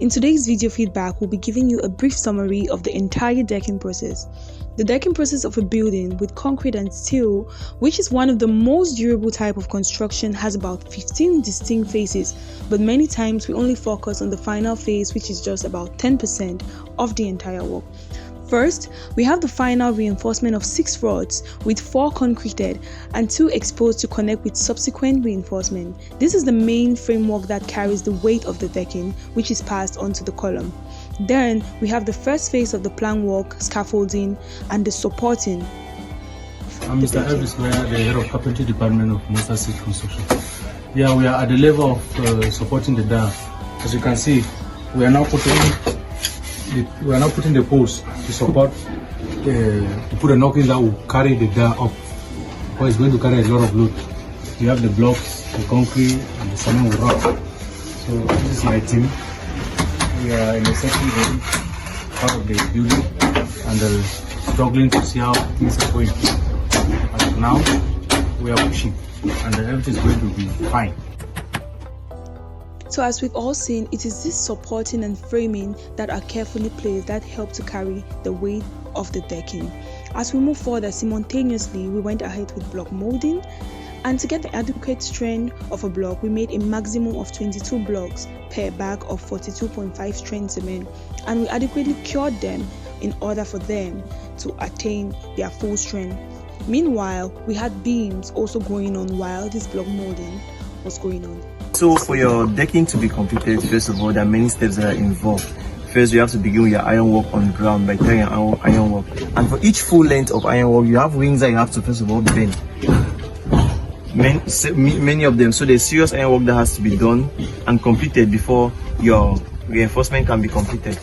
In today's video feedback, we'll be giving you a brief summary of the entire decking process. The decking process of a building with concrete and steel, which is one of the most durable type of construction, has about 15 distinct phases, but many times we only focus on the final phase, which is just about 10% of the entire work. First, we have the final reinforcement of 6 rods with 4 concreted and 2 exposed to connect with subsequent reinforcement. This is the main framework that carries the weight of the decking, which is passed onto the column. Then we have the first phase of the plank work, scaffolding, and the supporting. I'm Mr. Elvis, the head of carpentry department of MustardSeed Construction. Yeah, we are at the level of supporting the dam. As you can see, we are now putting the posts to support, to put a knocking that will carry the dam up, because it's going to carry a lot of load. You have the blocks, the concrete, and the cement will rock. So this is my team. We are in a certain part of the building and struggling to see how things are going. But now we are pushing, and everything is going to be fine. So as we've all seen, it is this supporting and framing that are carefully placed that help to carry the weight of the decking. As we move further, simultaneously we went ahead with block molding, and to get the adequate strength of a block, we made a maximum of 22 blocks per bag of 42.5 strength cement, and we adequately cured them in order for them to attain their full strength. Meanwhile, we had beams also going on while this block molding was going on. So for your decking to be completed, first of all, there are many steps that are involved. First, you have to begin with your ironwork on the ground by tying ironwork. And for each full length of ironwork, you have wings that you have to first of all bend. Many of them. So there's serious ironwork that has to be done and completed before your reinforcement can be completed.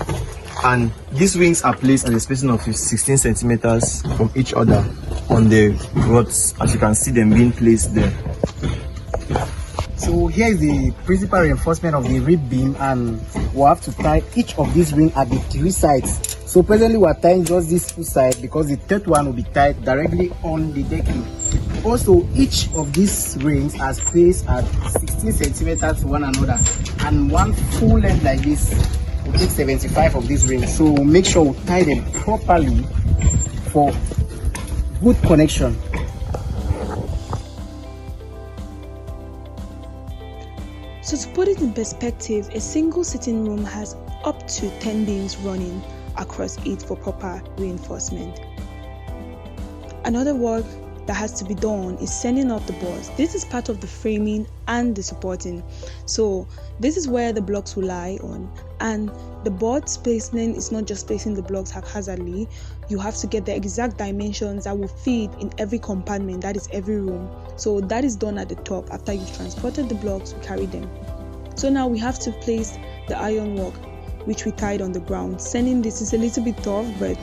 And these wings are placed at a spacing of 16 centimeters from each other on the rods, as you can see them being placed there. So here is the principal reinforcement of the rib beam, and we'll have to tie each of these rings at the 3 sides. So presently we are tying just this 2 sides because the third one will be tied directly on the decking. Also, each of these rings are spaced at 16 centimeters to one another, and one full length like this will take 75 of these rings. So make sure we tie them properly for good connection. So to put it in perspective, a single sitting room has up to 10 beams running across it for proper reinforcement. Another work that has to be done is sending up the boards. This is part of the framing and the supporting. So this is where the blocks will lie on, and the board's placement is not just placing the blocks haphazardly. You have to get the exact dimensions that will fit in every compartment, that is every room. So that is done at the top. After you've transported the blocks, we carry them. So now we have to place the ironwork, which we tied on the ground. Sending this is a little bit tough, but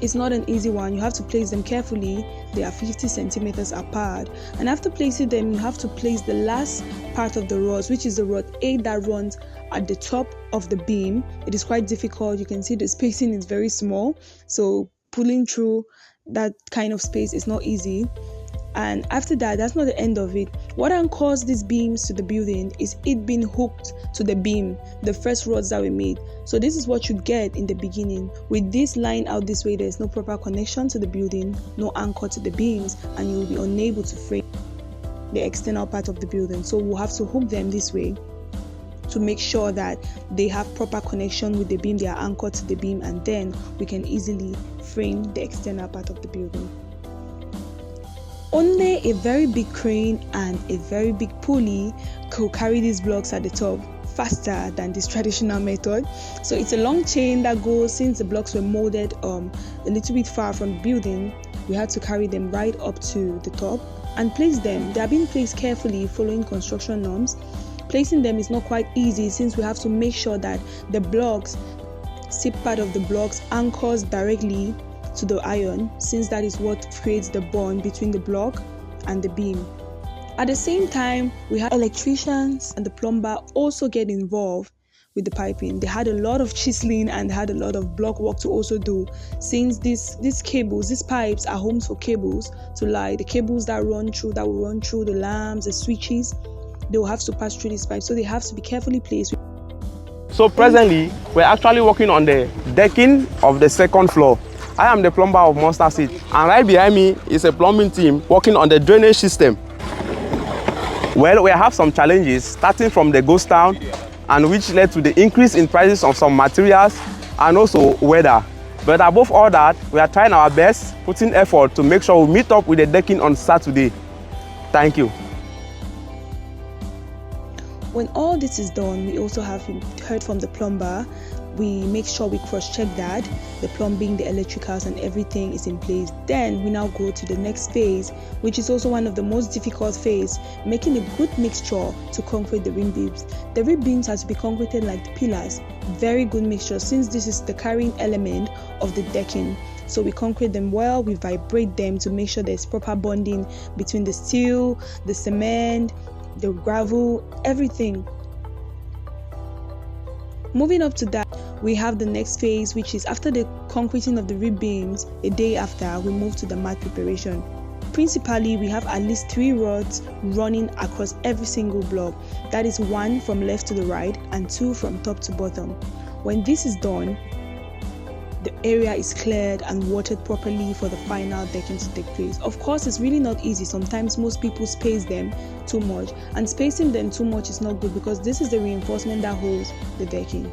it's not an easy one. You have to place them carefully. They are 50 centimeters apart, and after placing them, you have to place the last part of the rods, which is the rod 8 that runs at the top of the beam. It is quite difficult. You can see the spacing is very small, so pulling through that kind of space is not easy. And after that, that's not the end of it. What anchors these beams to the building is it being hooked to the beam, the first rods that we made. So this is what you get in the beginning. With this line out this way, there's no proper connection to the building, no anchor to the beams, and you'll be unable to frame the external part of the building. So we'll have to hook them this way to make sure that they have proper connection with the beam, they are anchored to the beam, and then we can easily frame the external part of the building. Only a very big crane and a very big pulley could carry these blocks at the top faster than this traditional method. So it's a long chain that goes, since the blocks were molded a little bit far from the building, we had to carry them right up to the top and place them. They are being placed carefully following construction norms. Placing them is not quite easy, since we have to make sure that the blocks, steep part of the blocks, anchors directly to the iron, since that is what creates the bond between the block and the beam. At the same time, we had electricians and the plumber also get involved with the piping. They had a lot of chiseling and had a lot of block work to also do, since these cables, these pipes are homes for cables to lie. The cables that will run through the lamps, the switches, they will have to pass through these pipes, so they have to be carefully placed. So presently, we're actually working on the decking of the second floor. I am the plumber of MustardSeed, and right behind me is a plumbing team working on the drainage system. Well, we have some challenges starting from the ghost town, and which led to the increase in prices of some materials and also weather. But above all that, we are trying our best, putting effort to make sure we meet up with the decking on Saturday. Thank you. When all this is done, we also have heard from the plumber. We make sure we cross-check that the plumbing, the electricals and everything is in place. Then we now go to the next phase, which is also one of the most difficult phase, making a good mixture to concrete the rim beams. The rim beams has to be concreted like the pillars. Very good mixture, since this is the carrying element of the decking. So we concrete them well, we vibrate them to make sure there's proper bonding between the steel, the cement, the gravel, everything. Moving up to that, we have the next phase, which is after the concreting of the rib beams. A day after, we move to the mat preparation. Principally, we have at least 3 rods running across every single block. That is 1 from left to the right and 2 from top to bottom. When this is done, the area is cleared and watered properly for the final decking to take place. Of course, it's really not easy. Sometimes most people space them too much, and spacing them too much is not good because this is the reinforcement that holds the decking.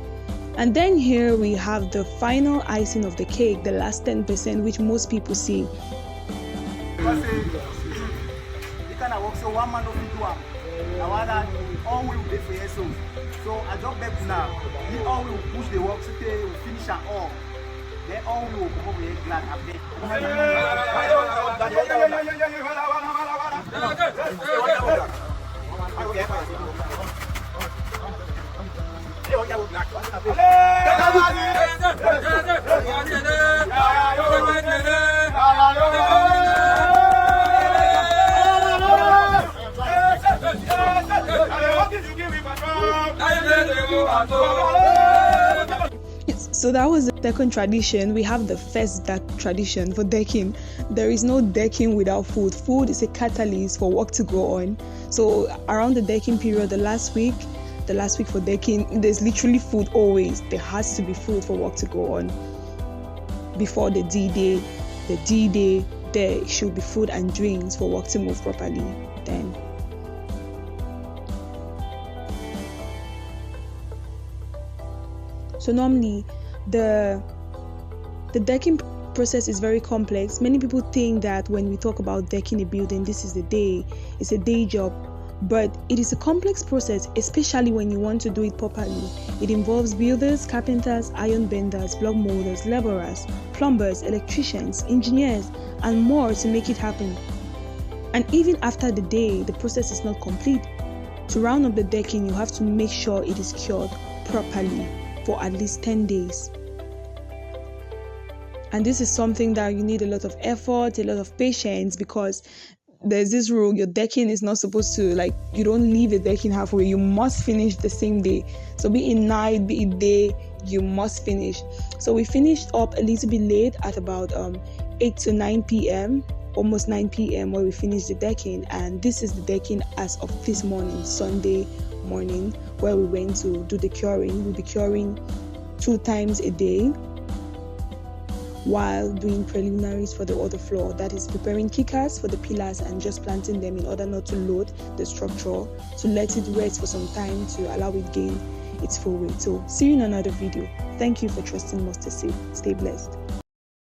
And then here we have the final icing of the cake, the last 10%, which most people see. So I just beg now, we all will push the work today, we finish at all. They all will come over here glad a bit. So that was the second tradition. We have the first tradition for decking. There is no decking without food. Food is a catalyst for work to go on. So around the decking period, the last week for decking, there's literally food always. There has to be food for work to go on. Before the D-Day, there should be food and drinks for work to move properly. Then so normally the decking process is very complex. Many people think that when we talk about decking a building, this is it's a day job, but it is a complex process, especially when you want to do it properly. It involves builders, carpenters, iron benders, block molders, laborers, plumbers, electricians, engineers, and more to make it happen. And even after the day, the process is not complete. To round up the decking, you have to make sure it is cured properly for at least 10 days. And this is something that you need a lot of effort, a lot of patience, because there's this rule: your decking is not supposed to, you don't leave a decking halfway. You must finish the same day. So be it night, be it day, you must finish. So we finished up a little bit late at about 8 to 9 p.m. almost 9 p.m. where we finished the decking. And this is the decking as of this morning, Sunday morning, where we went to do the curing. We'll be curing 2 times a day while doing preliminaries for the other floor, that is preparing kickers for the pillars and just planting them in order not to load the structure, to let it rest for some time to allow it gain its full weight. So see you in another video. Thank you for trusting MustardSeed. Stay blessed.